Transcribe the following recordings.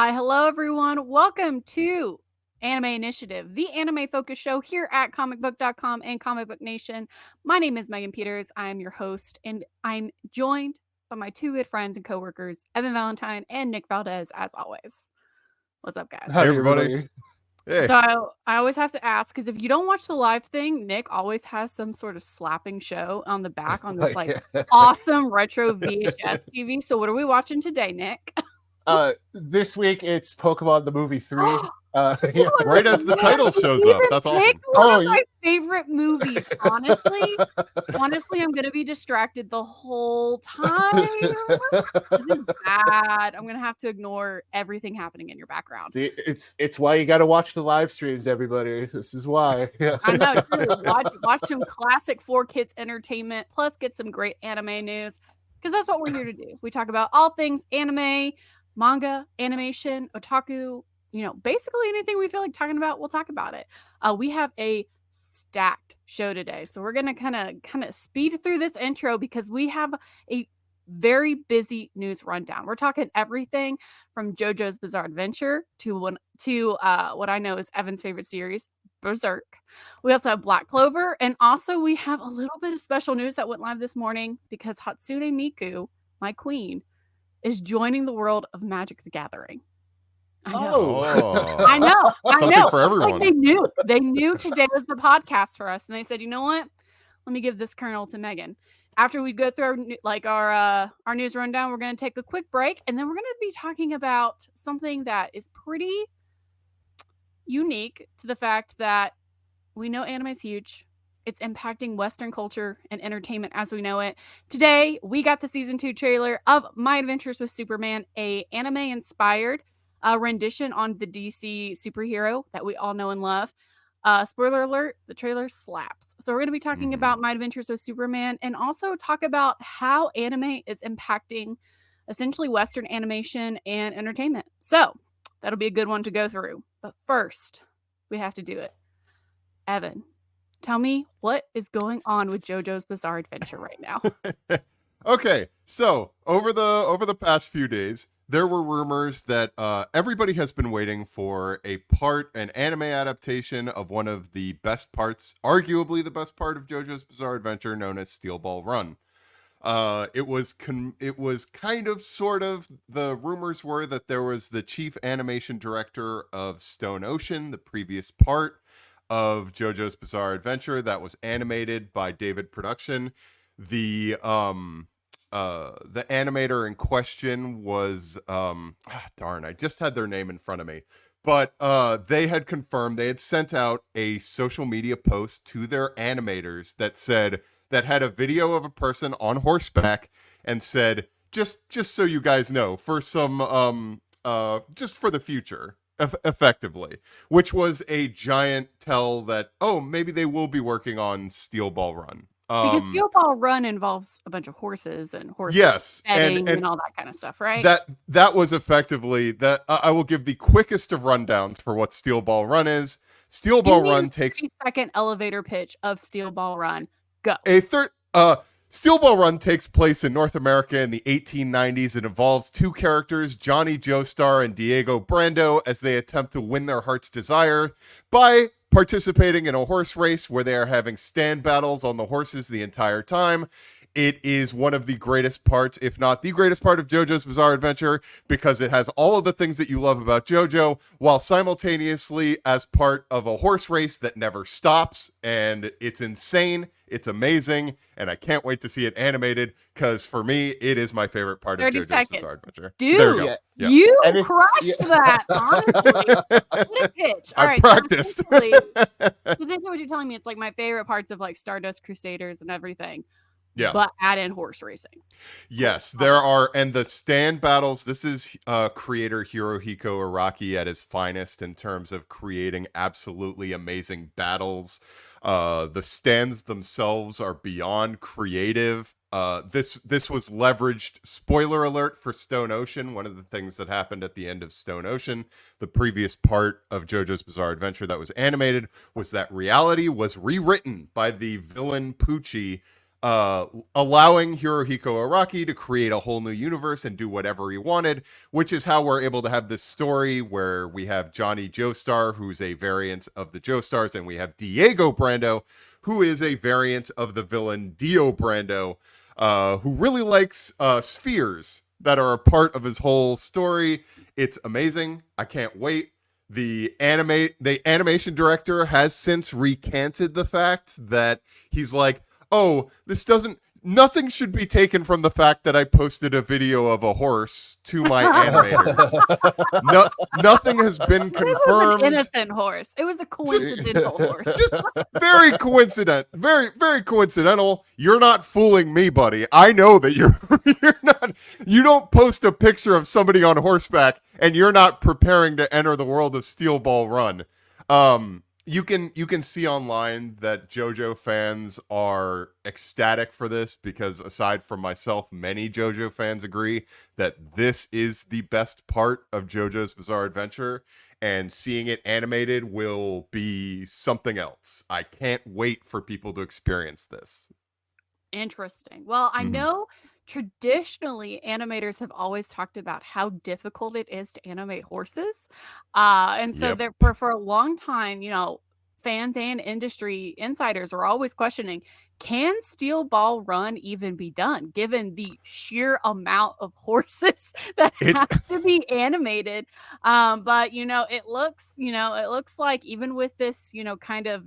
Hi, hello everyone. Welcome to Anime Initiative, the anime focused show here at comicbook.com and Comic Book Nation. My name is Megan Peters. I am your host, and I'm joined by my two good friends and coworkers, Evan Valentine and Nick Valdez, as always. What's up, guys? Howdy, everybody. Hey. So I always have to ask, because if you don't watch the live thing, Nick always has some sort of slapping show on the back on this awesome retro VHS TV. So what are we watching today, Nick? This week it's Pokemon the Movie 3. Right as the title shows up. That's awesome. One of my favorite movies, honestly. Honestly, I'm going to be distracted the whole time. This is bad. I'm going to have to ignore everything happening in your background. See, it's why you got to watch the live streams, everybody. This is why. I know, true. Watch some classic 4Kids entertainment, plus get some great anime news, because that's what we're here to do. We talk about all things anime, manga, animation, otaku, basically anything we feel like talking about, we'll talk about it. We have a stacked show today, so we're gonna kind of speed through this intro because we have a very busy news rundown. We're talking everything from JoJo's Bizarre Adventure to what I know is Evan's favorite series, Berserk. We also have Black Clover, and also we have a little bit of special news that went live this morning because Hatsune Miku, my queen, is joining the world of Magic the Gathering. I know. Oh. I know. Something for everyone. Like they knew today was the podcast for us, and they said, you know what? Let me give this kernel to Megan. After we go through our news rundown, we're going to take a quick break, and then we're going to be talking about something that is pretty unique to the fact that we know anime is huge. It's impacting Western culture and entertainment as we know it. Today, we got the season 2 trailer of My Adventures with Superman, a anime-inspired rendition on the DC superhero that we all know and love. Spoiler alert, the trailer slaps. So we're going to be talking about My Adventures with Superman and also talk about how anime is impacting essentially Western animation and entertainment. So that'll be a good one to go through. But first, we have to do it. Evan, tell me what is going on with JoJo's Bizarre Adventure right now. Okay, so over the past few days, there were rumors that everybody has been waiting for an anime adaptation of one of the best parts, arguably the best part of JoJo's Bizarre Adventure, known as Steel Ball Run. It was kind of sort of, the rumors were that there was the chief animation director of Stone Ocean, the previous part of JoJo's Bizarre Adventure that was animated by David Production. The animator in question was I just had their name in front of me, but they had confirmed, they had sent out a social media post to their animators that had a video of a person on horseback and said, just so you guys know, for some just for the future, effectively, which was a giant tell that, oh, maybe they will be working on Steel Ball Run. Because Steel Ball Run involves a bunch of horses and horse betting and all that kind of stuff, right? That was effectively that. I will give the quickest of rundowns for what Steel Ball Run is. Steel Ball Run takes 30-second elevator pitch of Steel Ball Run. Go. Steel Ball Run takes place in North America in the 1890s. It involves two characters, Johnny Joestar and Diego Brando, as they attempt to win their heart's desire by participating in a horse race where they are having stand battles on the horses the entire time. It is one of the greatest parts, if not the greatest part of JoJo's Bizarre Adventure, because it has all of the things that you love about JoJo, while simultaneously as part of a horse race that never stops. And it's insane. It's amazing. And I can't wait to see it animated, because for me, it is my favorite part of JoJo's Bizarre Adventure. Dude, there we go. Yeah. You crushed that, honestly. What a pitch. All right, practiced. So essentially what you're telling me, it's like my favorite parts of like Stardust Crusaders and everything. Yeah. But add in horse racing. Yes, there are. And the stand battles, this is creator Hirohiko Araki at his finest in terms of creating absolutely amazing battles. The stands themselves are beyond creative. This was leveraged, spoiler alert, for Stone Ocean. One of the things that happened at the end of Stone Ocean, the previous part of JoJo's Bizarre Adventure that was animated, was that reality was rewritten by the villain Poochie, allowing Hirohiko Araki to create a whole new universe and do whatever he wanted, which is how we're able to have this story where we have Johnny Joestar, who's a variant of the Joestars, and we have Diego Brando, who is a variant of the villain Dio Brando, who really likes spheres that are a part of his whole story. It's amazing. I can't wait. The animation director has since recanted the fact that he's like, oh, nothing should be taken from the fact that I posted a video of a horse to my animators. Nothing has been confirmed. It was an innocent horse. It was a coincidental horse. Just very coincident. Very, very coincidental. You're not fooling me, buddy. I know that you're not. You don't post a picture of somebody on horseback and you're not preparing to enter the world of Steel Ball Run. You can see online that JoJo fans are ecstatic for this because aside from myself, many JoJo fans agree that this is the best part of JoJo's Bizarre Adventure, and seeing it animated will be something else. I can't wait for people to experience this. Interesting. Well, I know traditionally animators have always talked about how difficult it is to animate horses. And so Yep. for a long time, fans and industry insiders were always questioning, can Steel Ball Run even be done given the sheer amount of horses that have to be animated? But it looks like even with this, kind of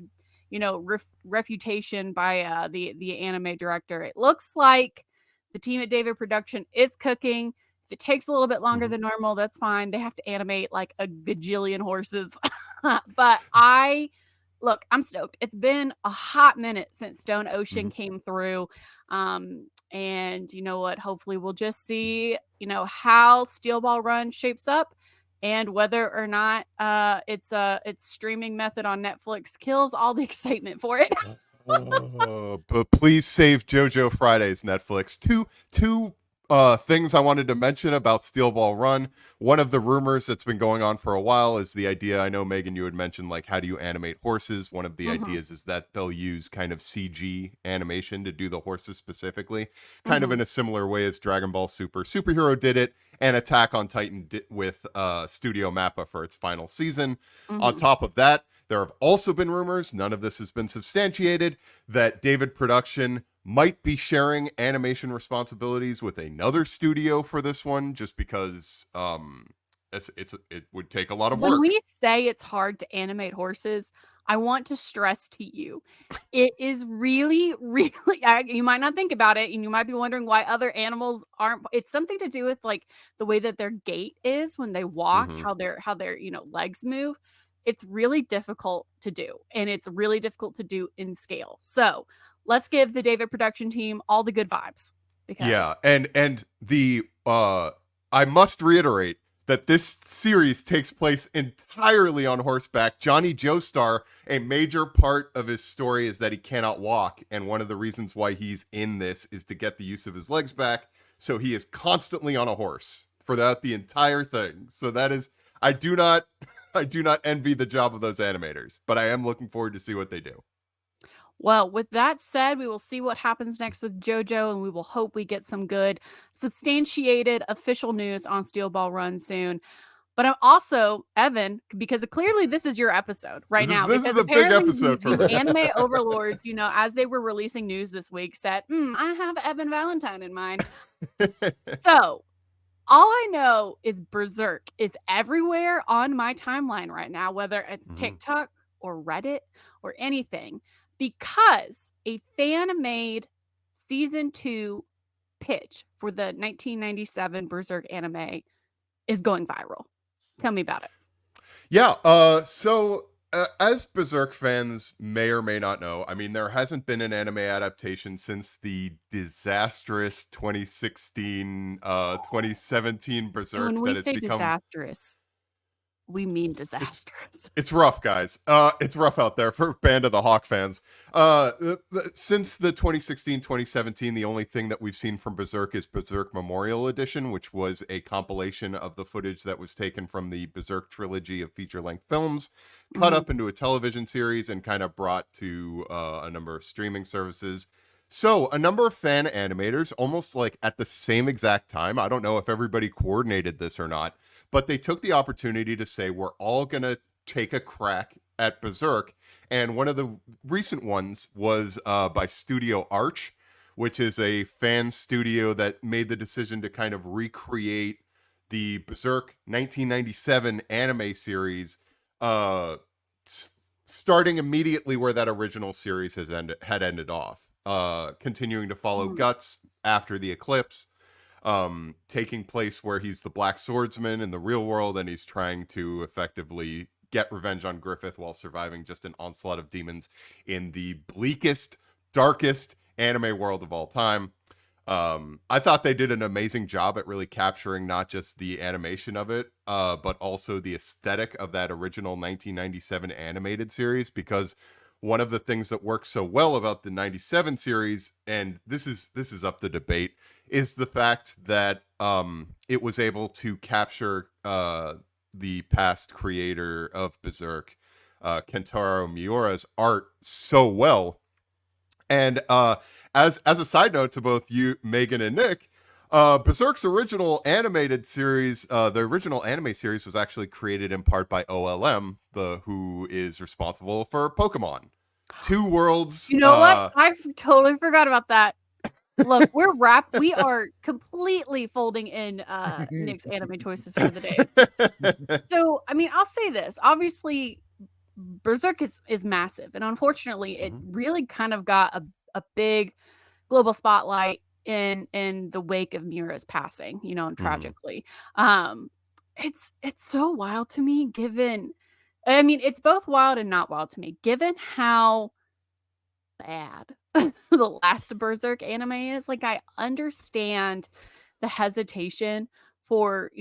refutation by the anime director, it looks like the team at David Production is cooking. If it takes a little bit longer than normal, that's fine. They have to animate like a gajillion horses. But I'm stoked. It's been a hot minute since Stone Ocean came through. And you know what? Hopefully we'll just see, how Steel Ball Run shapes up and whether or not its streaming method on Netflix kills all the excitement for it. But please save JoJo Fridays, Netflix. Two things I wanted to mention about Steel Ball Run. One of the rumors that's been going on for a while is the idea, I know Megan, you had mentioned, like, how do you animate horses? One of the ideas is that they'll use kind of CG animation to do the horses specifically, kind of in a similar way as Dragon Ball Superhero did it, and Attack on Titan did with Studio Mappa for its final season. On top of that, there have also been rumors, none of this has been substantiated, that David Production might be sharing animation responsibilities with another studio for this one, just because it would take a lot of work. When we say it's hard to animate horses, I want to stress to you, it is really, really, you might not think about it, and you might be wondering why other animals aren't. It's something to do with like the way that their gait is when they walk, how their legs move. It's really difficult to do, and it's really difficult to do in scale. So let's give the David Production team all the good vibes. Yeah, and the I must reiterate that this series takes place entirely on horseback. Johnny Joestar, a major part of his story is that he cannot walk, and one of the reasons why he's in this is to get the use of his legs back, so he is constantly on a horse throughout the entire thing. So that is, I do not envy the job of those animators, but I am looking forward to see what they do. Well, with that said, we will see what happens next with JoJo, and we will hope we get some good, substantiated, official news on Steel Ball Run soon. But I'm also, Evan, because clearly this is your episode right now. This is a big episode for me. Anime overlords, as they were releasing news this week, said, I have Evan Valentine in mind. So all I know is Berserk is everywhere on my timeline right now, whether it's TikTok or Reddit or anything, because a fan-made season 2 pitch for the 1997 Berserk anime is going viral. Tell me about it. Yeah, so as Berserk fans may or may not know, I mean, there hasn't been an anime adaptation since the disastrous 2016, 2017 Berserk. When we say disastrous, we mean disastrous. It's rough, guys. It's rough out there for Band of the Hawk fans. Since the 2016-2017, the only thing that we've seen from Berserk is Berserk Memorial Edition, which was a compilation of the footage that was taken from the Berserk trilogy of feature-length films, cut up into a television series and kind of brought to a number of streaming services. So a number of fan animators, almost like at the same exact time, I don't know if everybody coordinated this or not, but they took the opportunity to say, we're all going to take a crack at Berserk. And one of the recent ones was by Studio Arch, which is a fan studio that made the decision to kind of recreate the Berserk 1997 anime series, starting immediately where that original series had ended off, continuing to follow Guts after the eclipse, taking place where he's the Black Swordsman in the real world, and he's trying to effectively get revenge on Griffith while surviving just an onslaught of demons in the bleakest, darkest anime world of all time. I thought they did an amazing job at really capturing not just the animation of it, but also the aesthetic of that original 1997 animated series, because one of the things that works so well about the 97 series, and this is up to debate, is the fact that it was able to capture the past creator of Berserk, Kentaro Miura's art so well. And as a side note to both you, Megan and Nick, Berserk's original animated series, the original anime series was actually created in part by OLM, who is responsible for Pokemon. Two Worlds. You know what? I totally forgot about that. Look, we are completely folding in Nick's anime choices for the day. So, I mean, I'll say this. Obviously, Berserk is massive, and unfortunately, it really kind of got a big global spotlight in the wake of Miura's passing, and tragically. It's so wild to me, I mean, it's both wild and not wild to me, given how bad the last Berserk anime is. Like, I understand the hesitation for,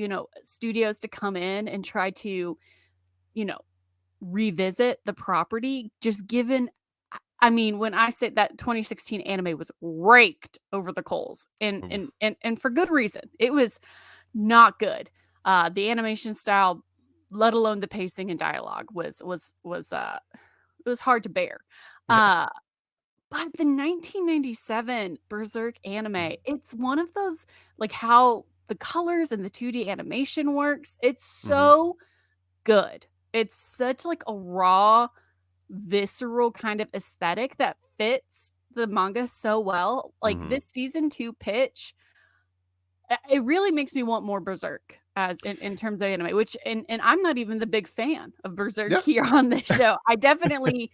studios to come in and try to, revisit the property, just given, I mean, when I say that 2016 anime was raked over the coals, and for good reason. It was not good. The animation style, let alone the pacing and dialogue, was it was hard to bear. But the 1997 Berserk anime, it's one of those, like, how the colors and the 2D animation works. It's so good. It's such like a raw, visceral kind of aesthetic that fits the manga so well. Like, this season 2 pitch, it really makes me want more Berserk as in terms of anime, which and I'm not even the big fan of Berserk here on this show. I definitely,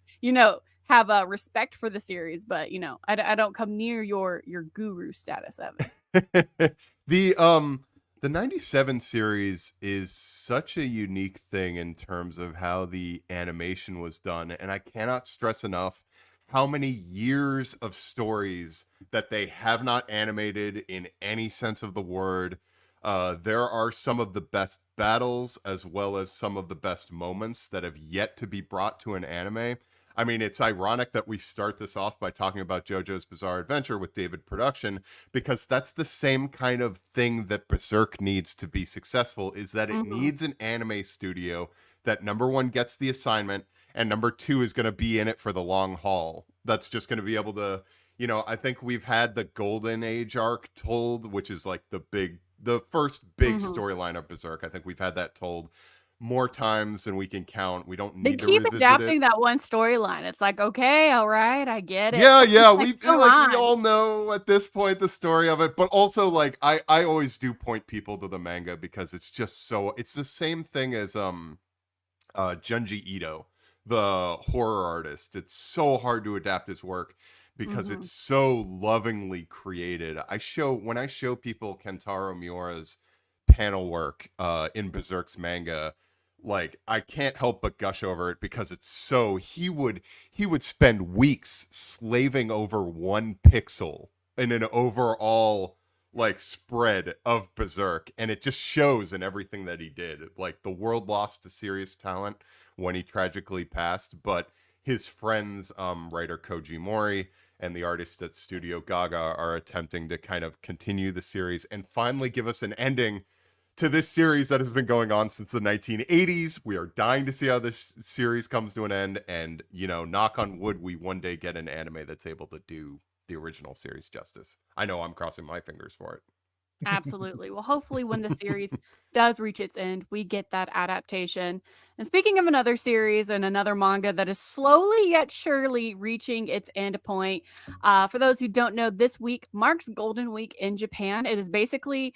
have a respect for the series, but I don't come near your guru status of it. The 97 series is such a unique thing in terms of how the animation was done, and I cannot stress enough how many years of stories that they have not animated in any sense of the word. There are some of the best battles as well as some of the best moments that have yet to be brought to an anime. I mean, it's ironic that we start this off by talking about JoJo's Bizarre Adventure with David Production, because that's the same kind of thing that Berserk needs to be successful, is that it needs an anime studio that, number one, gets the assignment, and number two, is going to be in it for the long haul. That's just going to be able to, I think we've had the Golden Age arc told, which is like the first big storyline of Berserk. I think we've had that told more times than we can count. We don't need to revisit it. They keep adapting that one storyline. It's like, okay, all right, I get it. Yeah, we all know at this point the story of it, but also, like, I always do point people to the manga because it's just so, it's the same thing as Junji Ito, the horror artist. It's so hard to adapt his work because it's so lovingly created. When I show people Kentaro Miura's panel work in Berserk's manga, like, I can't help but gush over it because it's so, he would spend weeks slaving over one pixel in an overall, like, spread of Berserk, and it just shows in everything that he did. Like, the world lost a serious talent when he tragically passed, but his friends, writer Koji Mori and the artist at Studio Gaga, are attempting to kind of continue the series and finally give us an ending to this series that has been going on since the 1980s. We are dying to see how this series comes to an end, and knock on wood, we one day get an anime that's able to do the original series justice. I know I'm crossing my fingers for it. Absolutely. Well, hopefully when the series does reach its end, we get that adaptation. And speaking of another series and another manga that is slowly yet surely reaching its end point, for those who don't know, this week marks Golden Week in Japan. It is basically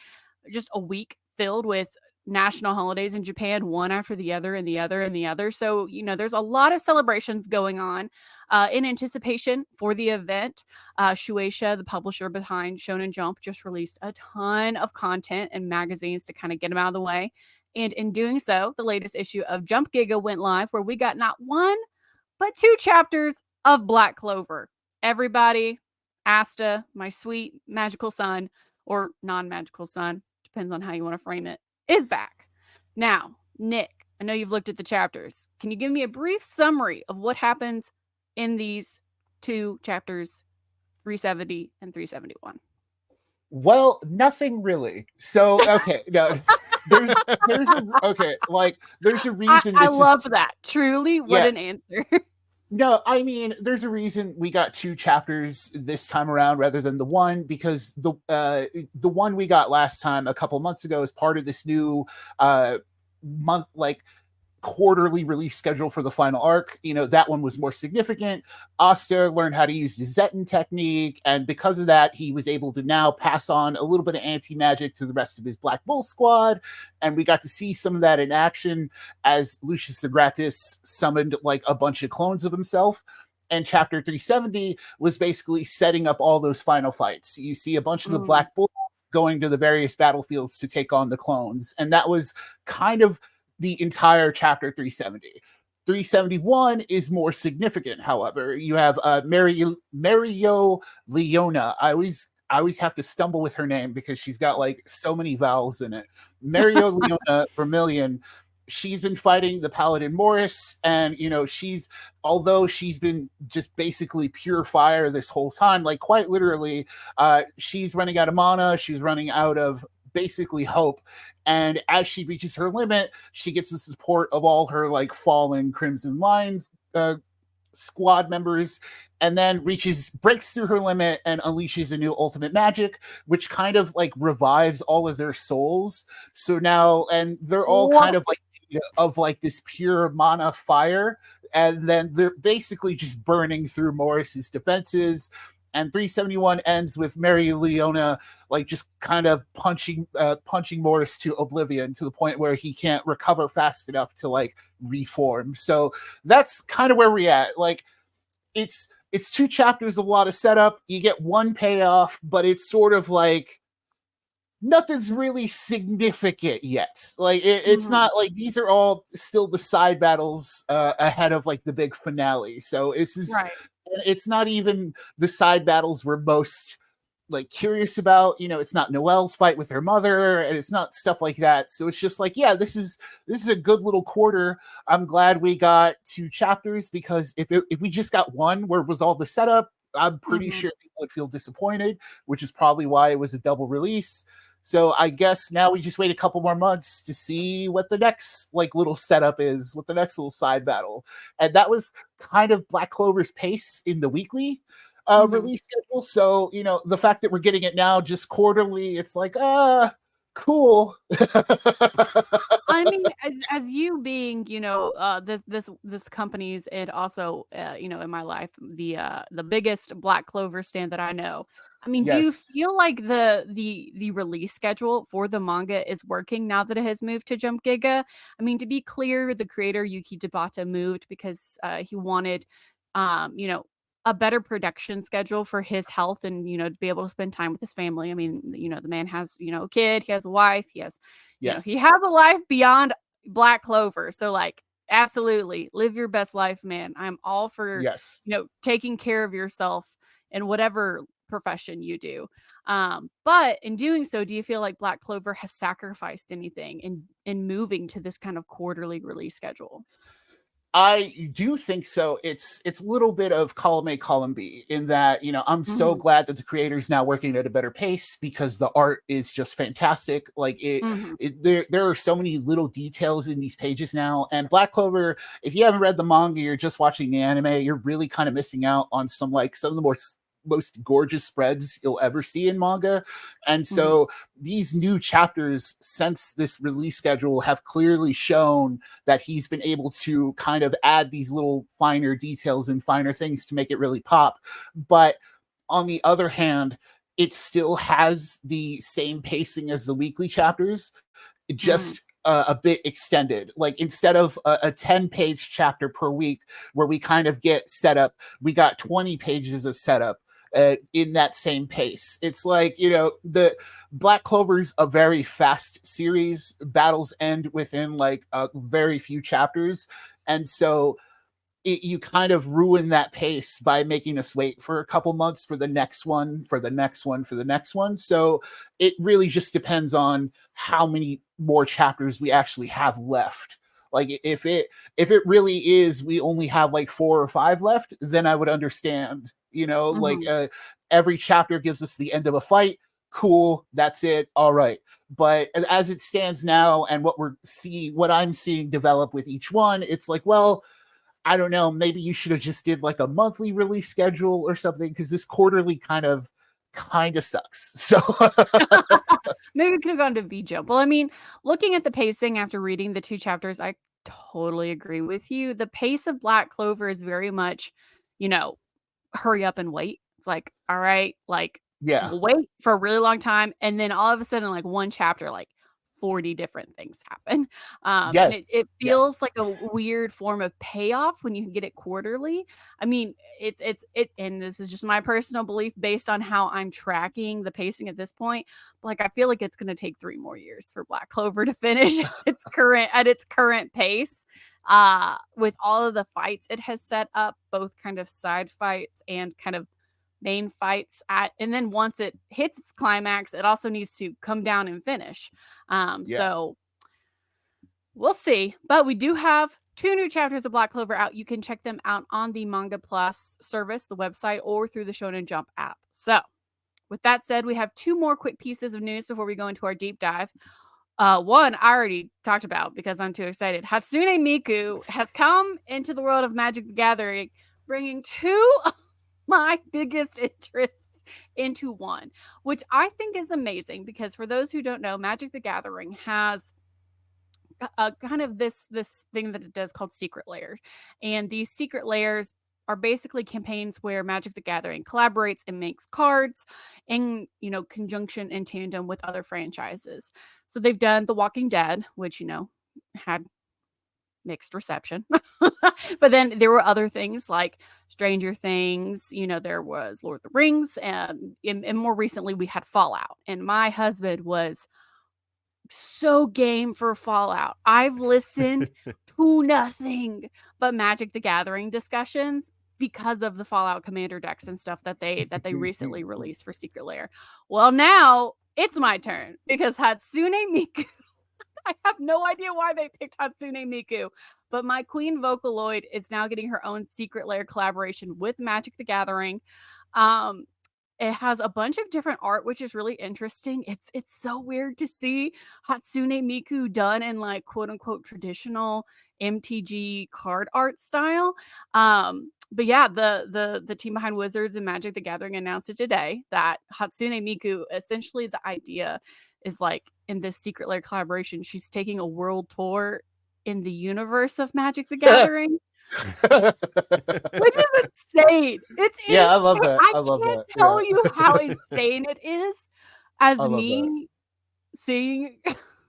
just a week filled with national holidays in Japan, one after the other and the other and the other. So, there's a lot of celebrations going on in anticipation for the event. Shueisha, the publisher behind Shonen Jump, just released a ton of content and magazines to kind of get them out of the way. And in doing so, the latest issue of Jump Giga went live, where we got not one, but 2 chapters of Black Clover. Everybody, Asta, my sweet magical son, or non-magical son, depends on how you want to frame it, is back. Now, Nick, I know you've looked at the chapters. Can you give me a brief summary of what happens in these 2 chapters, 370 and 371? Well, nothing really. So, okay, no, there's a reason. I love that. Truly, what an answer. No, I mean, there's a reason we got 2 chapters this time around rather than the one, because the one we got last time a couple months ago is part of this new month, quarterly release schedule for the final arc. That one was more significant. Asta learned how to use the Zetten technique, and because of that, he was able to now pass on a little bit of anti-magic to the rest of his Black Bull squad, and we got to see some of that in action as Lucius Sagratis summoned a bunch of clones of himself. And chapter 370 was basically setting up all those final fights. You see a bunch of the Black Bulls going to the various battlefields to take on the clones, and that was kind of the entire chapter 370. 371 is more significant, however. You have Mario Leona. I always have to stumble with her name because she's got so many vowels in it. Mario Leona Vermilion. She's been fighting the Paladin Morris, and although she's been just basically pure fire this whole time, quite literally, she's running out of mana, she's running out of basically hope, and as she reaches her limit, she gets the support of all her fallen Crimson Lions squad members, and then breaks through her limit and unleashes a new ultimate magic, which kind of revives all of their souls. So now, and they're all kind of this pure mana fire, and then they're basically just burning through Morris's defenses. And 371 ends with Mary Leona just kind of punching Morris to oblivion, to the point where he can't recover fast enough to reform. So that's kind of where we're at. It's 2 chapters, a lot of setup. You get one payoff, but it's sort of nothing's really significant yet. It's not these are all still the side battles ahead of the big finale. So it's not even the side battles we're most curious about. It's not Noelle's fight with her mother, and it's not stuff like that. So it's just this is a good little quarter. I'm glad we got 2 chapters, because if we just got one where it was all the setup, I'm pretty sure people would feel disappointed, which is probably why it was a double release. So I guess now we just wait a couple more months to see what the next little setup is, what the next little side battle. And that was kind of Black Clover's pace in the weekly release schedule. So, the fact that we're getting it now just quarterly, it's cool. I mean, as you being, this company's, and also, in my life, the biggest Black Clover stand that I know. I mean, do you feel like the release schedule for the manga is working now that it has moved to Jump Giga? I mean, to be clear, the creator Yuki Tabata moved because he wanted, a better production schedule for his health, and to be able to spend time with his family. I mean, the man has a kid, he has a wife, he has he has a life beyond Black Clover. So absolutely live your best life, man. I'm all for taking care of yourself in whatever profession you do. But in doing so, do you feel like Black Clover has sacrificed anything in moving to this kind of quarterly release schedule? I do think so. It's a little bit of column A, column B, in that, I'm so glad that the creator's now working at a better pace, because the art is just fantastic. There are so many little details in these pages now. And Black Clover, if you haven't read the manga, you're just watching the anime, you're really kind of missing out on some of the more most gorgeous spreads you'll ever see in manga. And so these new chapters since this release schedule have clearly shown that he's been able to kind of add these little finer details and finer things to make it really pop. But on the other hand, it still has the same pacing as the weekly chapters, just a bit extended. Like instead of a 10-page chapter per week where we kind of get set up, we got 20 pages of setup in that same pace. It's like, you know, the Black Clover's a very fast series. Battles end within like a very few chapters. And so you kind of ruin that pace by making us wait for a couple months for the next one, for the next one, for the next one. So it really just depends on how many more chapters we actually have left. Like if it really is, we only have like 4 or 5 left, then I would understand, you know, like every chapter gives us the end of a fight. Cool. That's it. All right. But as it stands now and what I'm seeing develop with each one, it's like, well, I don't know, maybe you should have just did like a monthly release schedule or something, because this quarterly kind of sucks. So maybe we could have gone to V-Jump. Well, I mean, looking at the pacing after reading the 2 chapters, I totally agree with you. The pace of Black Clover is very much, you know, hurry up and wait. It's like, all right, like we'll wait for a really long time, and then all of a sudden, like one chapter, like 40 different things happen. And it feels like a weird form of payoff when you can get it quarterly. I mean, it, and this is just my personal belief based on how I'm tracking the pacing at this point. Like, I feel like it's going to take 3 more years for Black Clover to finish its current pace. With all of the fights it has set up, both kind of side fights and kind of main fights and then once it hits its climax, it also needs to come down and finish. So we'll see. But we do have 2 new chapters of Black Clover out. You can check them out on the Manga Plus service, the website, or through the Shonen Jump app. So with that said, we have 2 more quick pieces of news before we go into our deep dive. One I already talked about because I'm too excited. Hatsune Miku has come into the world of Magic the Gathering, bringing 2 my biggest interest into one, which I think is amazing, because for those who don't know, Magic the Gathering has a kind of this thing that it does called secret layers, and these secret layers are basically campaigns where Magic the Gathering collaborates and makes cards in, you know, conjunction and tandem with other franchises. So they've done The Walking Dead, which, you know, had mixed reception. But then there were other things like Stranger Things, you know, there was Lord of the Rings, and more recently we had Fallout. And my husband was so game for Fallout. I've listened to nothing but Magic the Gathering discussions because of the Fallout Commander decks and stuff that they recently released for Secret Lair. Well, now it's my turn, because Hatsune Miku, I have no idea why they picked Hatsune Miku, but my queen Vocaloid is now getting her own Secret Lair collaboration with Magic the Gathering. It has a bunch of different art, which is really interesting. It's so weird to see Hatsune Miku done in like quote unquote traditional MTG card art style. But yeah, the team behind Wizards and Magic the Gathering announced it today that Hatsune Miku, essentially the idea is like in this Secret Lair collaboration, she's taking a world tour in the universe of Magic the Gathering. Which is insane. It's insane. I love that. I can't tell you how insane it is as me seeing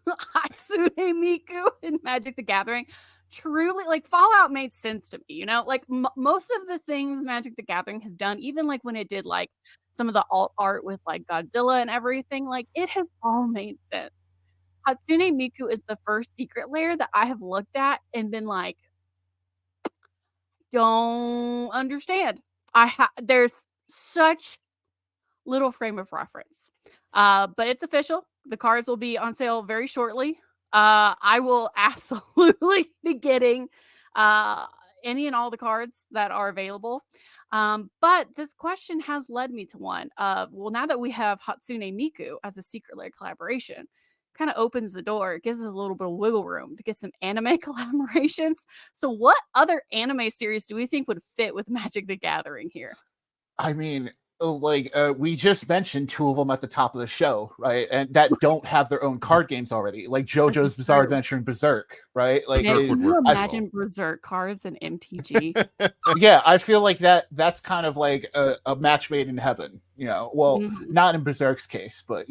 Hatsune Miku in Magic the Gathering. Truly, like, Fallout made sense to me, you know, like most of the things Magic the Gathering has done, even like when it did like some of the alt art with like Godzilla and everything, like it has all made sense. Hatsune Miku is the first Secret Lair that I have looked at and been like, don't understand. There's such little frame of reference. But it's official. The cards will be on sale very shortly. I will absolutely be getting any and all the cards that are available. But this question has led me to one of, well, now that we have Hatsune Miku as a Secret Lair collaboration, kind of opens the door. It gives us a little bit of wiggle room to get some anime collaborations. So what other anime series do we think would fit with Magic the Gathering here? I mean, we just mentioned two of them at the top of the show, right? And that don't have their own card games already, like JoJo's Bizarre Adventure and Berserk, right? Like, Berserk Can would you work imagine Berserk cards in MTG? yeah, I feel like that's kind of like a match made in heaven, well, Mhm. not in Berserk's case, but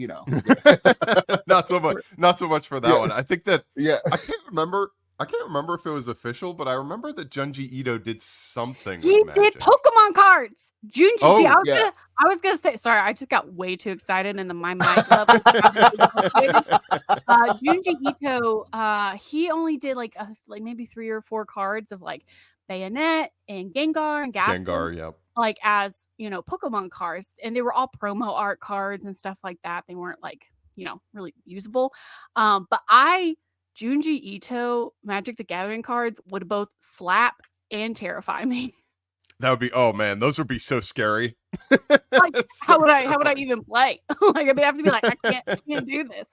not so much for that Yeah. one. I think that yeah. I can't remember if it was official, but I remember that Junji Ito did something He with did Magic. Pokemon cards. Junji. Oh, see, I yeah. was gonna say. Sorry, I just got way too excited, and then my mic level. Junji Ito. He only did like maybe 3 or 4 cards of like Bayonet and Gengar and Ghastly, Gengar, yep. like as Pokemon cards, and they were all promo art cards and stuff like that. They weren't like really usable. But Junji Ito Magic the Gathering cards would both slap and terrify me. That would be, oh man, those would be so scary. Like, So how would I terrifying. even play? Like, I have to be like, I can't do this.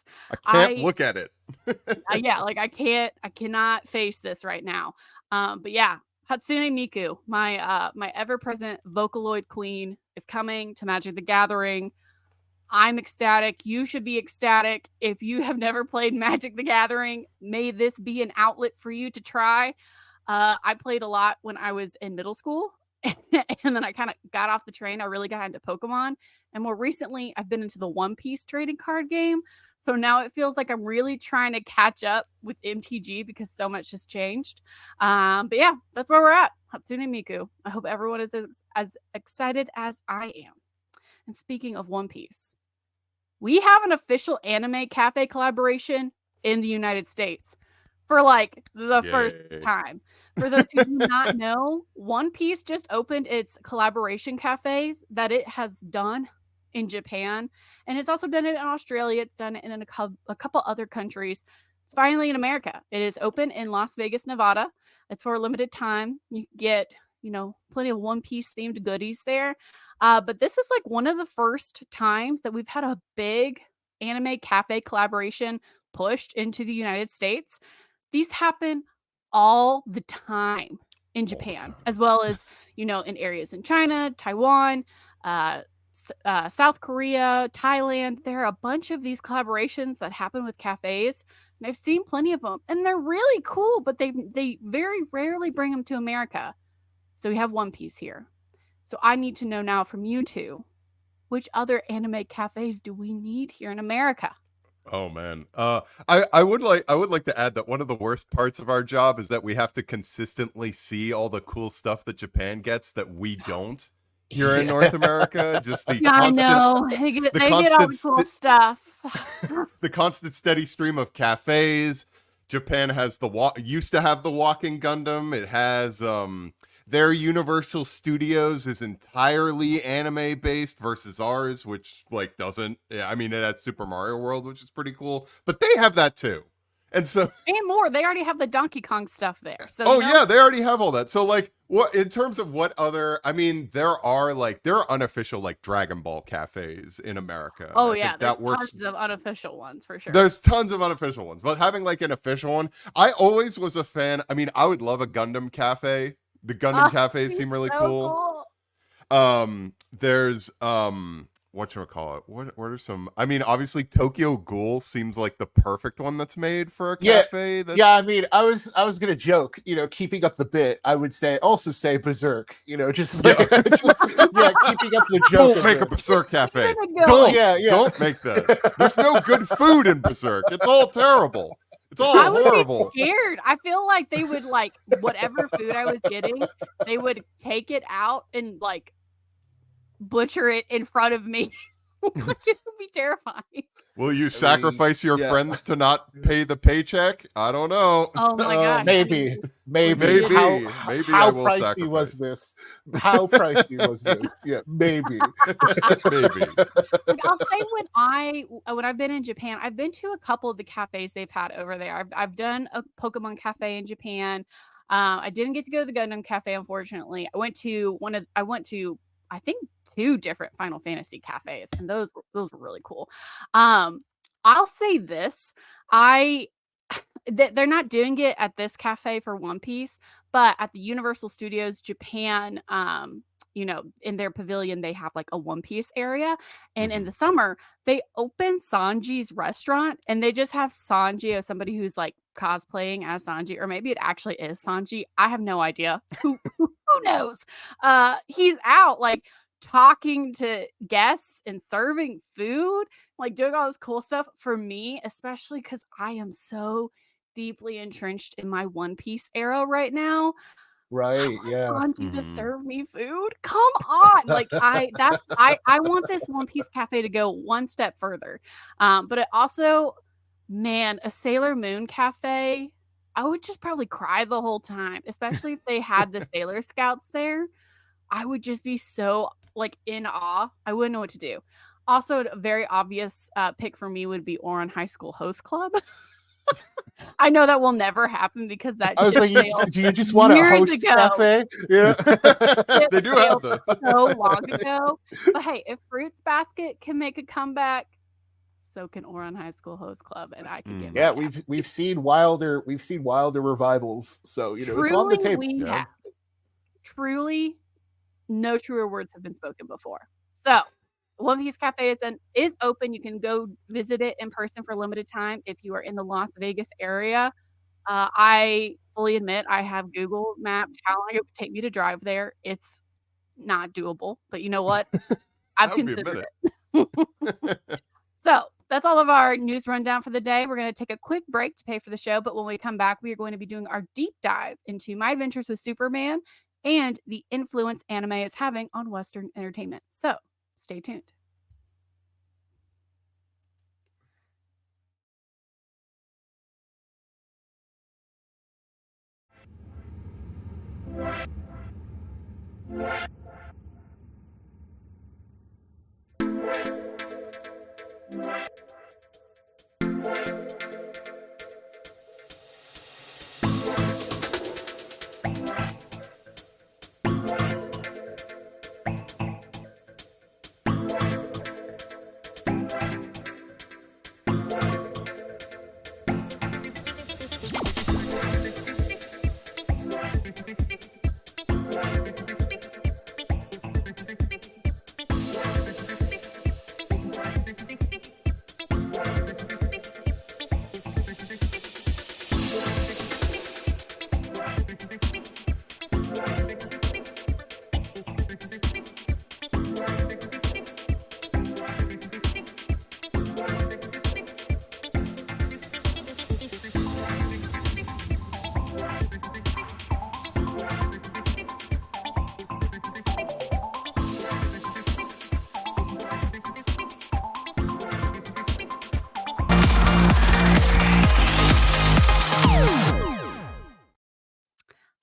I can't look at it. Yeah, like I cannot face this right now. But yeah, Hatsune Miku, my ever-present Vocaloid queen, is coming to Magic the Gathering. I'm ecstatic. You should be ecstatic. If you have never played Magic the Gathering, may this be an outlet for you to try. I played a lot when I was in middle school, and then I kind of got off the train. I really got into Pokemon, and more recently, I've been into the One Piece trading card game. So now it feels like I'm really trying to catch up with MTG because so much has changed. But yeah, that's where we're at. Hatsune Miku. I hope everyone is as excited as I am. And speaking of One Piece, we have an official anime cafe collaboration in the United States for like the first time. For those who do not know, One Piece just opened its collaboration cafes that it has done in Japan, and it's also done it in Australia. It's done it in a couple other countries. It's finally in America. It is open in Las Vegas, Nevada. It's for a limited time. You can get plenty of One Piece themed goodies there. But this is like one of the first times that we've had a big anime cafe collaboration pushed into the United States. These happen all the time in Japan, as well as, in areas in China, Taiwan, South Korea, Thailand. There are a bunch of these collaborations that happen with cafes, and I've seen plenty of them, and they're really cool, but they very rarely bring them to America. So we have One Piece here. So I need to know now from you two, which other anime cafes do we need here in America? Oh man. I would like to add that one of the worst parts of our job is that we have to consistently see all the cool stuff that Japan gets that we don't here in North America. Just the I constant know. They get all the cool stuff. the constant steady stream of cafes. Japan has used to have the walking Gundam. It has their Universal Studios is entirely anime based versus ours, which like doesn't. Yeah, I mean, it has Super Mario World, which is pretty cool, but they have that too. And so and more, they already have the Donkey Kong stuff there. So yeah, they already have all that. So like, what in terms of what other? I mean, there are unofficial like Dragon Ball cafes in America. Oh yeah, there's that works. tons of unofficial ones for sure. There's tons of unofficial ones, but having like an official one, I always was a fan. I mean, I would love a Gundam cafe. The Gundam cafes seem really cool. There's whatchamacallit? What are some? I mean, obviously Tokyo Ghoul seems like the perfect one that's made for a cafe. Yeah, I mean, I was gonna joke, keeping up the bit, I would say Berserk, just like keeping up the joke. Don't make a Berserk cafe. Don't Don't make that. There's no good food in Berserk. It's all terrible. It's all horrible. I would be scared. I feel like they would like whatever food I was getting, they would take it out and like butcher it in front of me. It would be terrifying. Will you sacrifice your friends to not pay the paycheck? I don't know. Oh my god. Maybe. How pricey was this? How pricey was this? Yeah, maybe. Maybe. Like, I'll say when I've been in Japan, I've been to a couple of the cafes they've had over there. I've done a Pokemon cafe in Japan. I didn't get to go to the Gundam cafe, unfortunately. I went to I think 2 different Final Fantasy cafes, and those were really cool. I'll say this. They're not doing it at this cafe for One Piece, but at the Universal Studios Japan in their pavilion, they have like a One Piece area. And in the summer, they open Sanji's restaurant and they just have Sanji as somebody who's like cosplaying as Sanji, or maybe it actually is Sanji. I have no idea. Who knows? He's out like talking to guests and serving food, like doing all this cool stuff for me, especially because I am so deeply entrenched in my One Piece era right now. Right, yeah. Sanji to serve me food. Come on. Like I want this One Piece cafe to go one step further. But it also, man, a Sailor Moon cafe, I would just probably cry the whole time, especially if they had the Sailor Scouts there. I would just be so like in awe. I wouldn't know what to do. Also, a very obvious pick for me would be Oran High School Host Club. I know that will never happen because that I was just like, failed do you just want a years host ago. cafe? Yeah. It They do failed have those. so long ago. But hey, if Fruits Basket can make a comeback, so can Oran High School Host Club, and I can get Yeah, my we've seen wilder revivals, so it's on the Truly, table. we Yeah. have. Truly, no truer words have been spoken before. So, One Piece Cafe is open. You can go visit it in person for a limited time if you are in the Las Vegas area. I fully admit I have Google mapped how long it would take me to drive there. It's not doable, but you know what? I've That would be a considered minute. it. So that's all of our news rundown for the day. We're going to take a quick break to pay for the show, but when we come back, we are going to be doing our deep dive into My Adventures with Superman and the influence anime is having on Western entertainment. So stay tuned.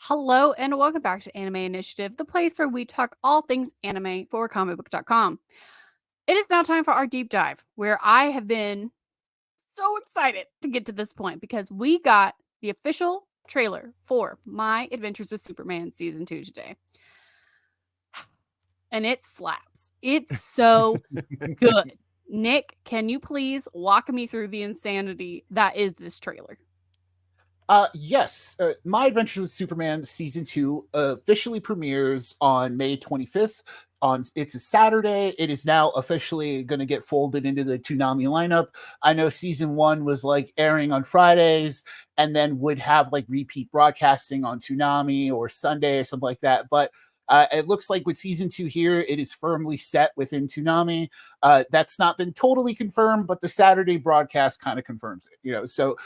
Hello and welcome back to Anime Initiative, the place where we talk all things anime for comicbook.com. It is now time for our deep dive, where I have been so excited to get to this point because we got the official trailer for My Adventures with Superman Season 2 today. And it slaps. It's so good. Nick, can you please walk me through the insanity that is this trailer? Yes, My Adventures with Superman Season 2 officially premieres on May 25th. It's a Saturday. It is now officially going to get folded into the Toonami lineup. I know Season 1 was like airing on Fridays and then would have like repeat broadcasting on Toonami or Sunday or something like that. But it looks like with Season 2 here, it is firmly set within Toonami. That's not been totally confirmed, but the Saturday broadcast kind of confirms it. So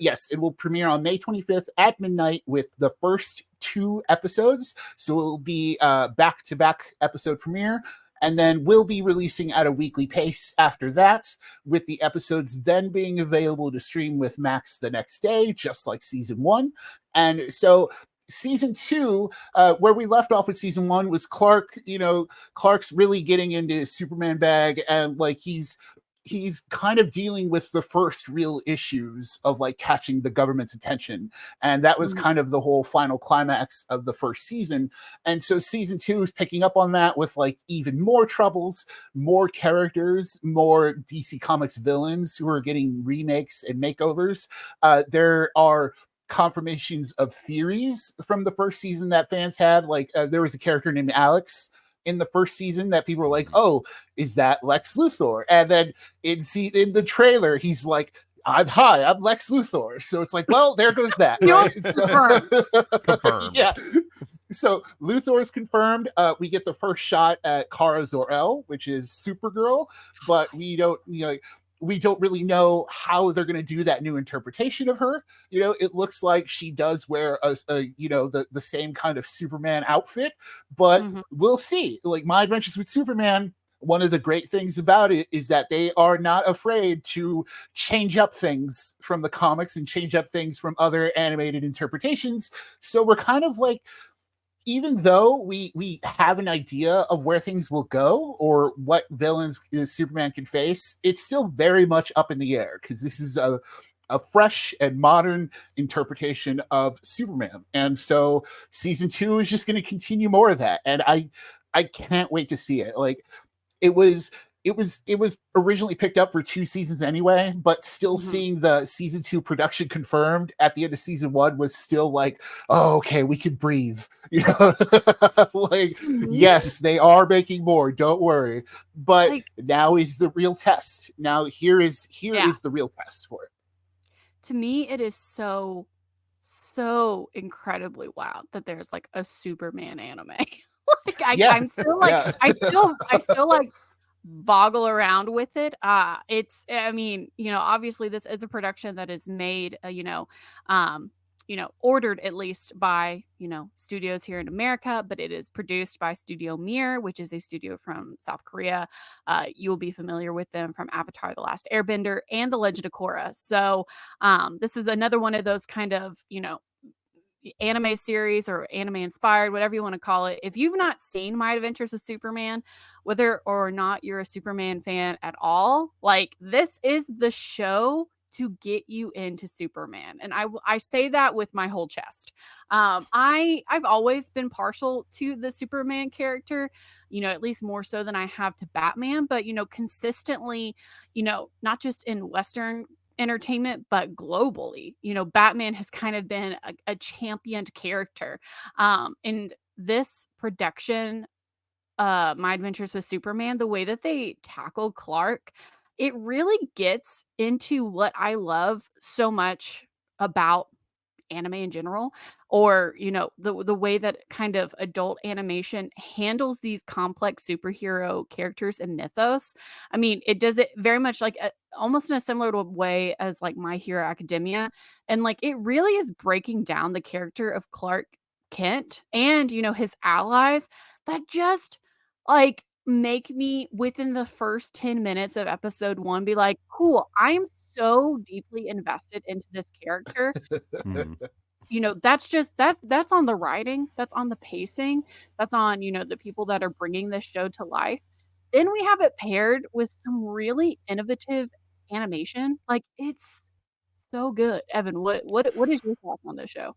yes, it will premiere on May 25th at midnight with the first 2 episodes. So it will be back-to-back episode premiere. And then we'll be releasing at a weekly pace after that, with the episodes then being available to stream with Max the next day, just like Season 1. And so Season 2, where we left off with Season 1, was Clark. Clark's really getting into his Superman bag, and like he's kind of dealing with the first real issues of like catching the government's attention, and that was kind of the whole final climax of the first season. And so Season 2 is picking up on that with like even more troubles, more characters, more DC Comics villains who are getting remakes and makeovers. There are confirmations of theories from the first season that fans had. Like there was a character named Alex in the first season that people were like, oh, is that Lex Luthor? And then in the trailer, he's like, I'm Lex Luthor. So it's like, well, there goes that. Right? Confirmed. Yeah. So Luthor is confirmed. We get the first shot at Kara Zor-El, which is Supergirl, but we don't really know how they're going to do that new interpretation of her. It looks like she does wear the same kind of Superman outfit, but we'll see. Like My Adventures with Superman, one of the great things about it is that they are not afraid to change up things from the comics and change up things from other animated interpretations. So we're kind of like, even though we have an idea of where things will go or what villains Superman can face, it's still very much up in the air because this is a fresh and modern interpretation of Superman. And so season 2 is just going to continue more of that. And I can't wait to see it. Like, it was originally picked up for 2 seasons anyway, but still seeing the season 2 production confirmed at the end of season 1 was still like, oh, okay, we can breathe. Like, yes, they are making more, don't worry. But now is the real test. Now here is the real test for it. To me, it is so incredibly wild that there's like a Superman anime. I'm still like, I still like boggle around with it. Obviously this is a production that is made, ordered at least by, studios here in America, but it is produced by Studio Mir, which is a studio from South Korea. You'll be familiar with them from Avatar: The Last Airbender and The Legend of Korra. So this is another one of those kind of, anime series or anime inspired, whatever you want to call it. If you've not seen My Adventures with Superman, whether or not you're a Superman fan at all, like, this is the show to get you into Superman. And I say that with my whole chest. I've always been partial to the Superman character, at least more so than I have to Batman, but consistently, not just in Western entertainment, but globally, Batman has kind of been a championed character. And this production, My Adventures with Superman, the way that they tackle Clark, it really gets into what I love so much about anime in general, or the way that kind of adult animation handles these complex superhero characters and mythos. I mean, it does it very much like almost in a similar way as like My Hero Academia, and like it really is breaking down the character of Clark Kent and his allies that just like make me within the first 10 minutes of episode 1 be like, cool, I'm so deeply invested into this character. That's just that's on the writing, that's on the pacing, that's on the people that are bringing this show to life. Then we have it paired with some really innovative animation. Like, it's so good. Evan, what is your thoughts on this show?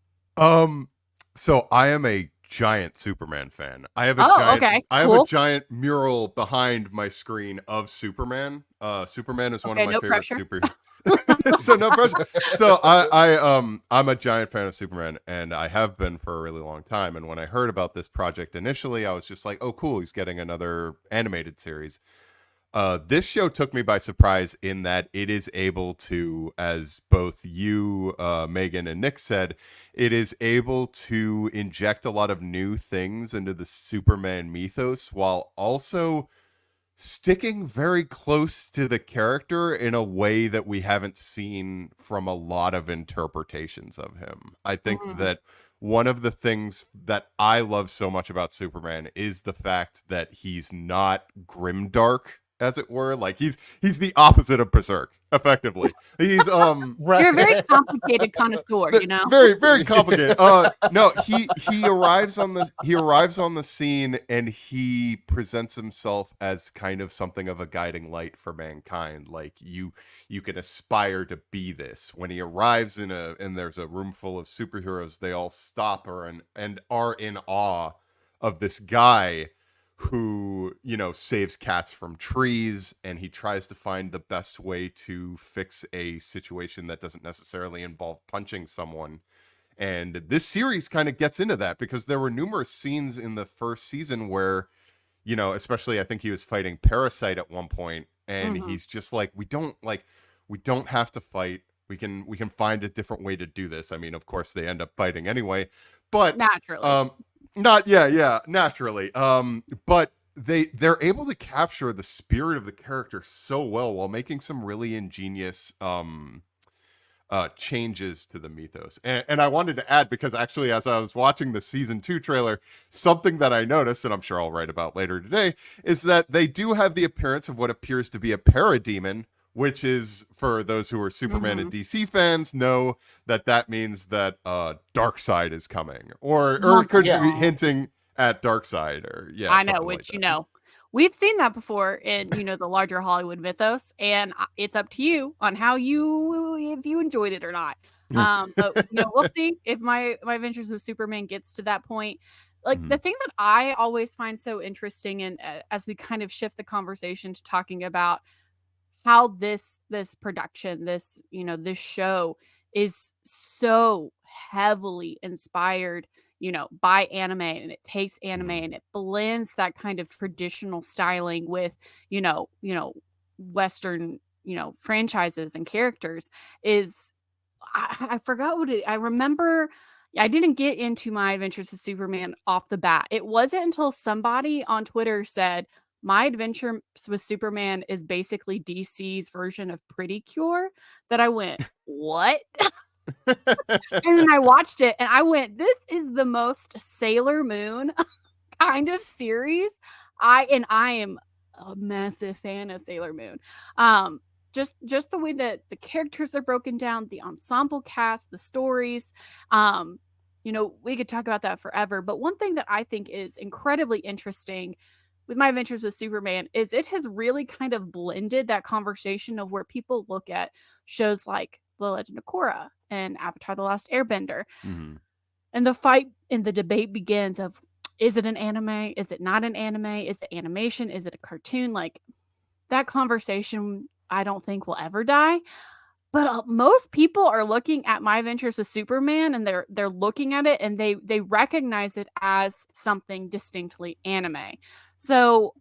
So I am a giant Superman fan. I have a giant mural behind my screen of Superman. Superman is one of my favorite superheroes. So no pressure. So I'm a giant fan of Superman, and I have been for a really long time. And when I heard about this project initially, I was just like, oh, cool, he's getting another animated series. This show took me by surprise in that it is able to, as both you, Megan, and Nick said, it is able to inject a lot of new things into the Superman mythos while also sticking very close to the character in a way that we haven't seen from a lot of interpretations of him. I think that one of the things that I love so much about Superman is the fact that he's not grimdark, as it were. Like, he's the opposite of Berserk, effectively. He's You're a very complicated connoisseur, very, very complicated. No, he arrives on the scene and he presents himself as kind of something of a guiding light for mankind. Like, you can aspire to be this. When he arrives and there's a room full of superheroes, they all stop and are in awe of this guy who, saves cats from trees, and he tries to find the best way to fix a situation that doesn't necessarily involve punching someone. And this series kind of gets into that because there were numerous scenes in the first season where, you know, especially I think he was fighting Parasite at one point, and he's just like, we don't have to fight. We can find a different way to do this. I mean, of course they end up fighting anyway, but Naturally. naturally. But they're able to capture the spirit of the character so well while making some really ingenious changes to the mythos. And I wanted to add, because actually as I was watching the season 2 trailer, something that I noticed, and I'm sure I'll write about later today, is that they do have the appearance of what appears to be a parademon, which is, for those who are Superman and DC fans, know that means that Darkseid is coming, or it could be hinting at Darkseid, or I know, which like we've seen that before in the larger Hollywood mythos, and it's up to you on if you enjoyed it or not. But we'll see if my Adventures with Superman gets to that point. Like the thing that I always find so interesting, and as we kind of shift the conversation to talking about how this production, this show is so heavily inspired by anime, and it takes anime and it blends that kind of traditional styling with Western franchises and characters. Is I forgot I remember. I didn't get into My Adventures with Superman off the bat. It wasn't until somebody on Twitter said My Adventures with Superman is basically DC's version of Pretty Cure that I went, what? And then I watched it and I went, this is the most Sailor Moon kind of series. I am a massive fan of Sailor Moon. Just the way that the characters are broken down, the ensemble cast, the stories. We could talk about that forever. But one thing that I think is incredibly interesting with My Adventures with Superman is it has really kind of blended that conversation of where people look at shows like The Legend of Korra and Avatar: The Last Airbender. And the fight and the debate begins of, is it an anime? Is it not an anime? Is it animation? Is it a cartoon? Like, that conversation I don't think will ever die. But most people are looking at My Adventures with Superman, and they're looking at it and they recognize it as something distinctly anime. So,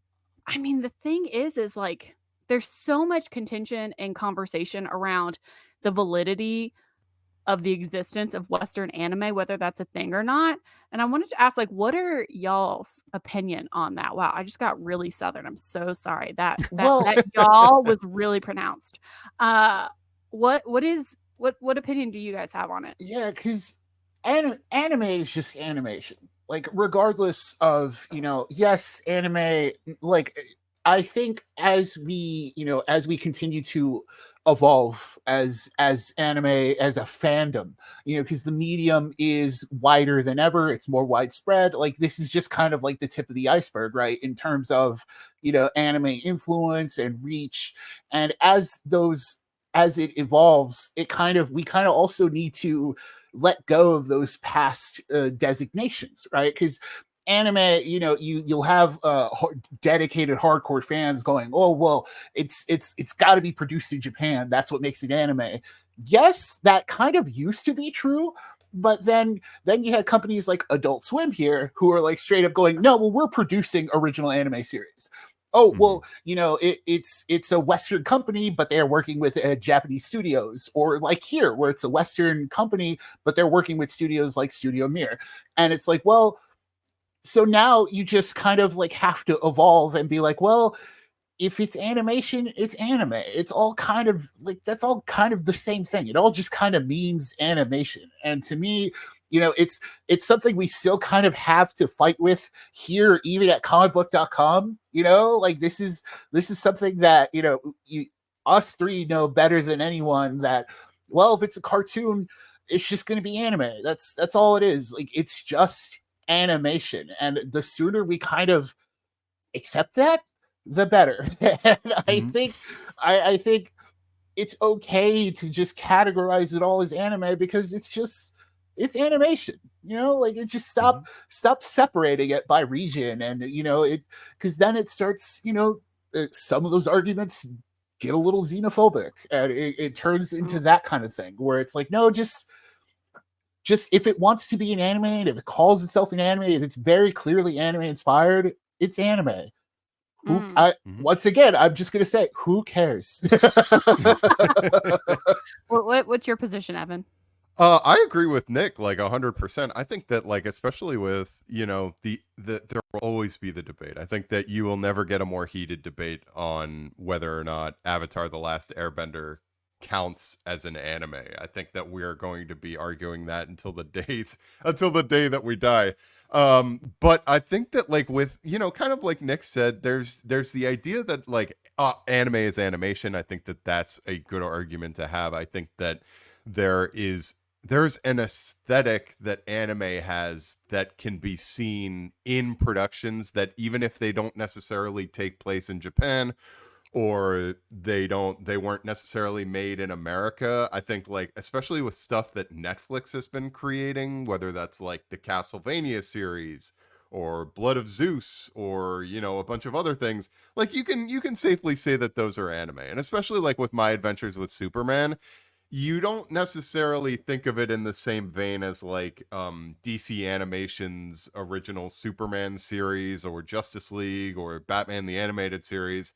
I mean, the thing is like, there's so much contention and conversation around the validity of the existence of Western anime, whether that's a thing or not. And I wanted to ask, like, what are y'all's opinion on that? Wow, I just got really Southern. I'm so sorry. That y'all was really pronounced. What opinion do you guys have on it? Yeah, because anime is just animation. Like, regardless of, yes, anime, like, I think as we continue to evolve as anime, as a fandom, because the medium is wider than ever, it's more widespread. Like, this is just kind of like the tip of the iceberg, right, in terms of anime influence and reach. And as it evolves, we kind of also need to let go of those past designations, right? Because anime, you'll have dedicated hardcore fans going, oh well, it's got to be produced in Japan, that's what makes it anime. Yes, that kind of used to be true, but then you had companies like Adult Swim here who are like straight up going, no, well, we're producing original anime series. Oh, well, it's a Western company, but they're working with Japanese studios, or like here, where it's a Western company, but they're working with studios like Studio Mir. And it's like, well, so now you just kind of like have to evolve and be like, well, if it's animation, it's anime. It's all kind of like, that's all kind of the same thing. It all just kind of means animation. And to me, it's something we still kind of have to fight with here, even at comicbook.com. Like, this is something that, us three know better than anyone, that, well, if it's a cartoon, it's just going to be anime. That's all it is. Like, it's just animation. And the sooner we kind of accept that, the better. And I think it's okay to just categorize it all as anime, because it's animation, like, it just stop separating it by region. And because then it starts, some of those arguments get a little xenophobic, and it turns into that kind of thing where it's like, no, just if it wants to be an anime, and if it calls itself an anime, if it's very clearly anime inspired, it's anime. Once again, I'm just gonna say, who cares? What's your position, Evan? I agree with Nick like 100%. I think that like especially with the there will always be the debate. I think that you will never get a more heated debate on whether or not Avatar: The Last Airbender counts as an anime. I think that we are going to be arguing that until the day that we die. But I think that like with kind of like Nick said, there's the idea that like anime is animation. I think that that's a good argument to have. I think that there's an aesthetic that anime has that can be seen in productions that even if they don't necessarily take place in Japan or they weren't necessarily made in America. I think like especially with stuff that Netflix has been creating, whether that's like the Castlevania series or Blood of Zeus or a bunch of other things, like you can safely say that those are anime. And especially like with My Adventures with Superman, you don't necessarily think of it in the same vein as like DC Animation's original Superman series or Justice League or Batman the Animated Series.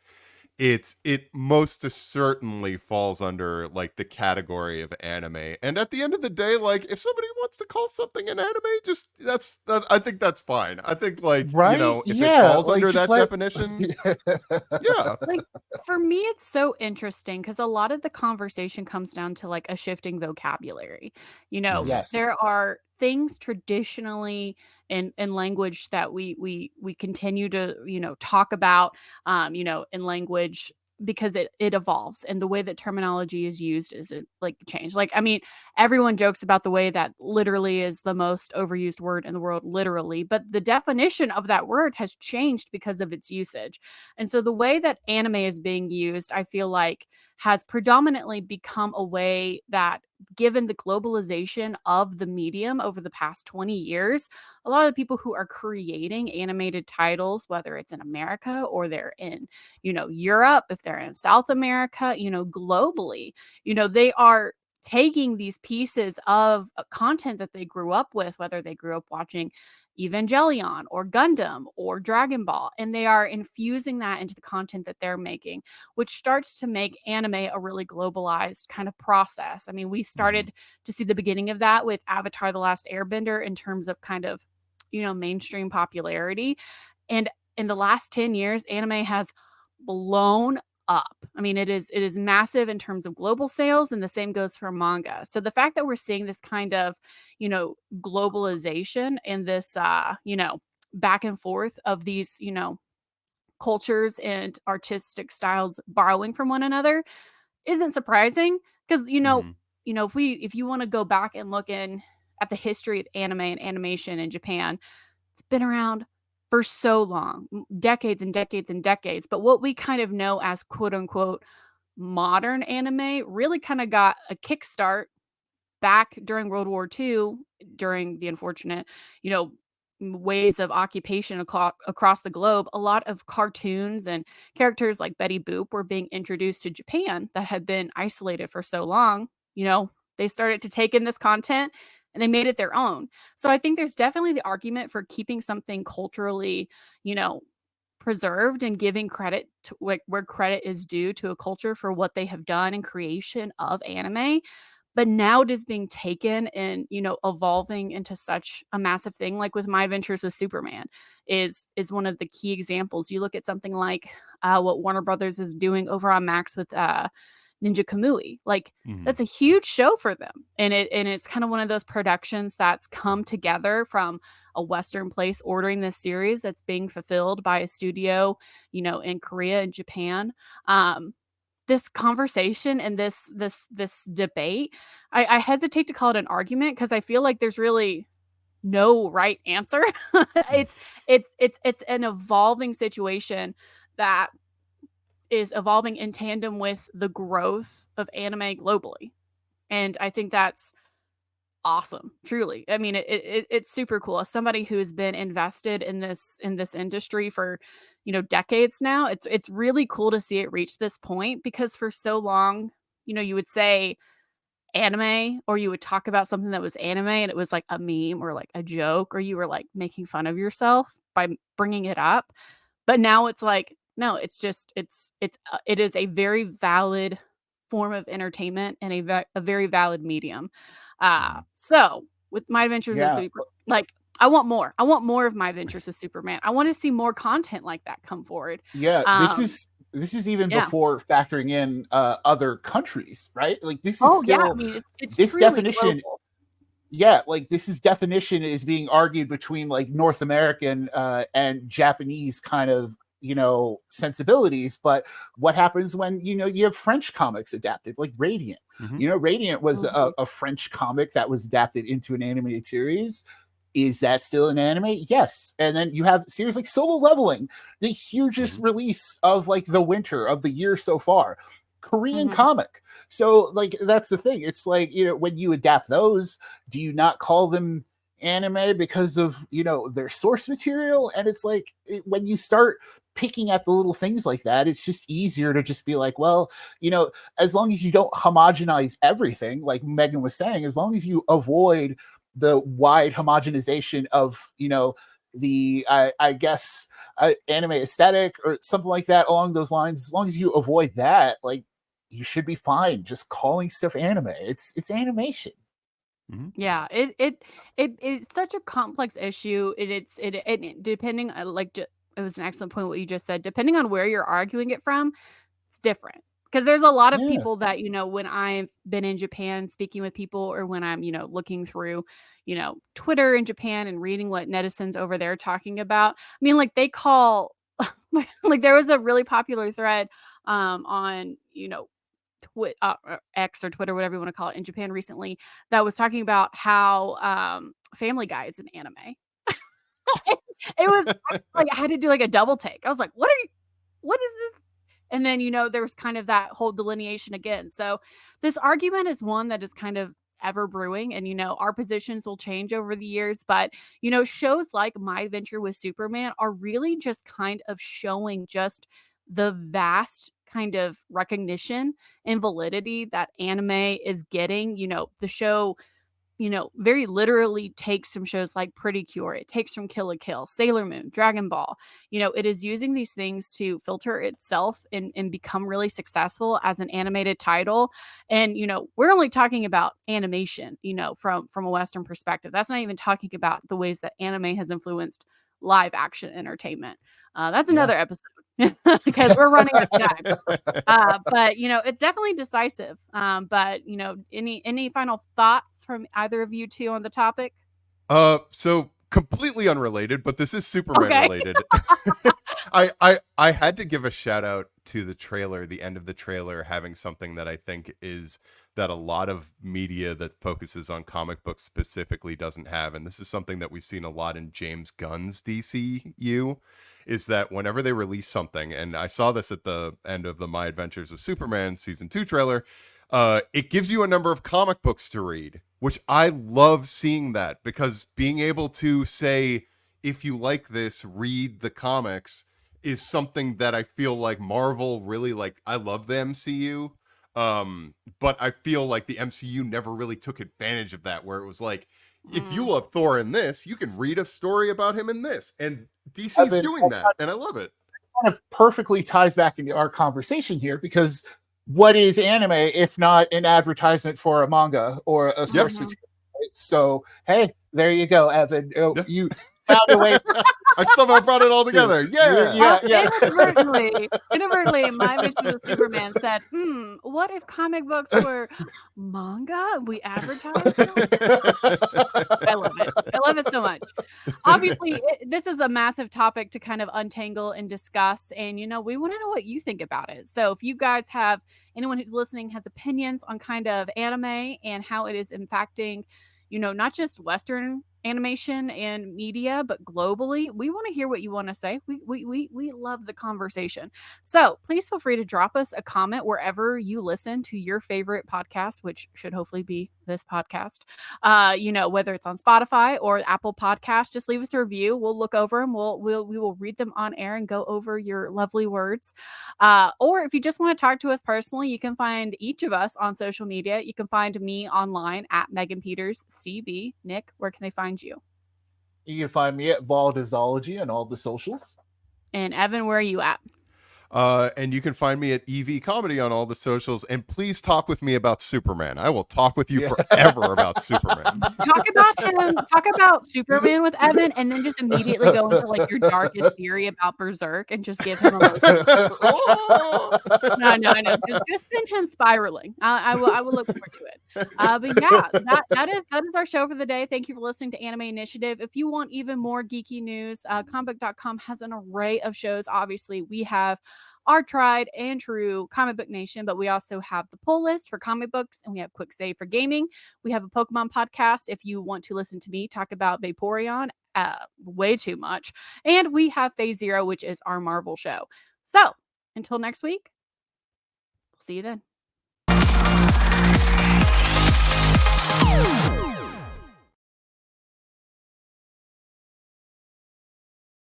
It most certainly falls under like the category of anime. And at the end of the day, like if somebody wants to call something an anime, just that's I think that's fine. I think like right? If it falls like, under that definition, yeah. Like for me, it's so interesting because a lot of the conversation comes down to like a shifting vocabulary. Yes. There are things traditionally in language that we continue to talk about in language because it evolves, and the way that terminology is used is it like change. Like, I mean, everyone jokes about the way that literally is the most overused word in the world, literally, but the definition of that word has changed because of its usage. And so the way that anime is being used, I feel like, has predominantly become a way that, given the globalization of the medium over the past 20 years, a lot of the people who are creating animated titles, whether it's in America or they're in, Europe, if they're in South America, globally, they are taking these pieces of content that they grew up with, whether they grew up watching Evangelion or Gundam or Dragon Ball, and they are infusing that into the content that they're making, which starts to make anime a really globalized kind of process. I mean, we started to see the beginning of that with Avatar: The Last Airbender in terms of kind of, mainstream popularity. And in the last 10 years, anime has blown up. I mean, it is massive in terms of global sales, and the same goes for manga. So the fact that we're seeing this kind of, globalization and this back and forth of these, cultures and artistic styles borrowing from one another isn't surprising because if you want to go back and look in at the history of anime and animation in Japan, it's been around for so long, decades and decades and decades. But what we kind of know as quote unquote modern anime really kind of got a kickstart back during World War II, during the unfortunate, ways of occupation across the globe. A lot of cartoons and characters like Betty Boop were being introduced to Japan that had been isolated for so long. They started to take in this content and they made it their own. So I think there's definitely the argument for keeping something culturally, preserved and giving credit to where credit is due to a culture for what they have done in creation of anime. But now it is being taken and, evolving into such a massive thing. Like with My Adventures with Superman is one of the key examples. You look at something like what Warner Brothers is doing over on Max with Ninja Kamui. Like that's a huge show for them. And it's kind of one of those productions that's come together from a Western place ordering this series that's being fulfilled by a studio, in Korea and Japan. This conversation and this debate, I hesitate to call it an argument because I feel like there's really no right answer. It's an evolving situation that is evolving in tandem with the growth of anime globally. And I think that's awesome, truly. I mean, it's super cool. As somebody who's been invested in this industry for decades now, it's really cool to see it reach this point because for so long, you would say anime or you would talk about something that was anime and it was like a meme or like a joke or you were like making fun of yourself by bringing it up. But now it's like No, it's just it is a very valid form of entertainment and a very valid medium. So with My Adventures of Yeah, Super, like I want more. I want more of My Adventures with Superman. I want to see more content like that come forward. yeah. Um, This is even yeah. before factoring in other countries, right? Like this is Oh yeah. I still mean, it's this truly definition. global. Yeah, like this is definition is being argued between like North American and Japanese kind of sensibilities. But what happens when you have French comics adapted, like Radiant? Radiant was Mhm. a French comic that was adapted into an animated series. Is that still an anime? Yes. And then you have series like Solo Leveling, the hugest release of like the winter of the year so far. Korean Mhm. comic. So like that's the thing. It's like, when you adapt those, do you not call them anime because of, their source material? And it's like when you start picking at the little things like that, it's just easier to just be like, well, as long as you don't homogenize everything, like Megan was saying, as long as you avoid the wide homogenization of the I guess anime aesthetic or something like that along those lines, as long as you avoid that, like you should be fine just calling stuff anime. It's animation. Yeah, it's such a complex issue. It depending it was an excellent point what you just said. Depending on where you're arguing it from, it's different. Because there's a lot of Yeah. people that, when I've been in Japan speaking with people or when I'm, looking through, Twitter in Japan and reading what netizens over there talking about. I mean, like they call like there was a really popular thread on, X or Twitter, whatever you want to call it, in Japan recently that was talking about how Family Guy is an anime. It was like I had to do like a double take. I was like, what is this? And then, there was kind of that whole delineation again. So this argument is one that is kind of ever brewing and our positions will change over the years, but shows like My Adventure with Superman are really just kind of showing just the vast kind of recognition and validity that anime is getting. The show very literally takes from shows like Pretty Cure. It takes from Kill la Kill, Sailor Moon, Dragon Ball. It is using these things to filter itself and become really successful as an animated title. And, we're only talking about animation, from a Western perspective. That's not even talking about the ways that anime has influenced live action entertainment. That's Yeah. another episode because we're running out of time. But it's definitely decisive. But any final thoughts from either of you two on the topic? So completely unrelated, but this is Superman Okay. related. I had to give a shout out to the trailer, the end of the trailer having something that I think is that a lot of media that focuses on comic books specifically doesn't have. And this is something that we've seen a lot in James Gunn's DCU, is that whenever they release something, and I saw this at the end of the My Adventures with Superman season 2 trailer, it gives you a number of comic books to read, which I love seeing that, because being able to say, if you like this, read the comics is something that I feel like Marvel really like. I love the MCU, but I feel like the MCU never really took advantage of that, where it was like, if you love Thor in this, you can read a story about him in this, and DC's Evan, doing that, and I love it. kind of perfectly ties back into our conversation here because what is anime if not an advertisement for a manga or a source material? Right? So hey, there you go, Evan. Yeah. You found a way. I somehow brought it all together. Yeah. Inadvertently, My Adventures with Superman said, what if comic books were manga? We advertise them? I love it. I love it so much. Obviously, this is a massive topic to kind of untangle and discuss. And, we want to know what you think about it. So if you guys have, anyone who's listening has opinions on kind of anime and how it is impacting, not just Western animation and media, but globally, we want to hear what you want to say. We love the conversation. So please feel free to drop us a comment wherever you listen to your favorite podcast, which should hopefully be this podcast. Whether it's on Spotify or Apple Podcasts, just leave us a review. We'll look over them. We will read them on air and go over your lovely words. Or if you just want to talk to us personally, you can find each of us on social media. You can find me online at Megan Peters CB. Nick, where can they find you? You can find me at Valdizology on all the socials. And Evan, where are you at? And you can find me at EV Comedy on all the socials. And please talk with me about Superman. I will talk with you forever about Superman. Talk about him. Talk about Superman with Evan, and then just immediately go into like your darkest theory about Berserk, and just give him a no. Just send him spiraling. I will look forward to it. But yeah, that is our show for the day. Thank you for listening to Anime Initiative. If you want even more geeky news, comicbook.com has an array of shows. Obviously, we have our tried and true Comic Book Nation, but we also have the pull list for comic books, and we have Quick Save for gaming. We have a Pokemon podcast if you want to listen to me talk about Vaporeon way too much. And we have Phase Zero, which is our Marvel show. So until next week, we'll see you then.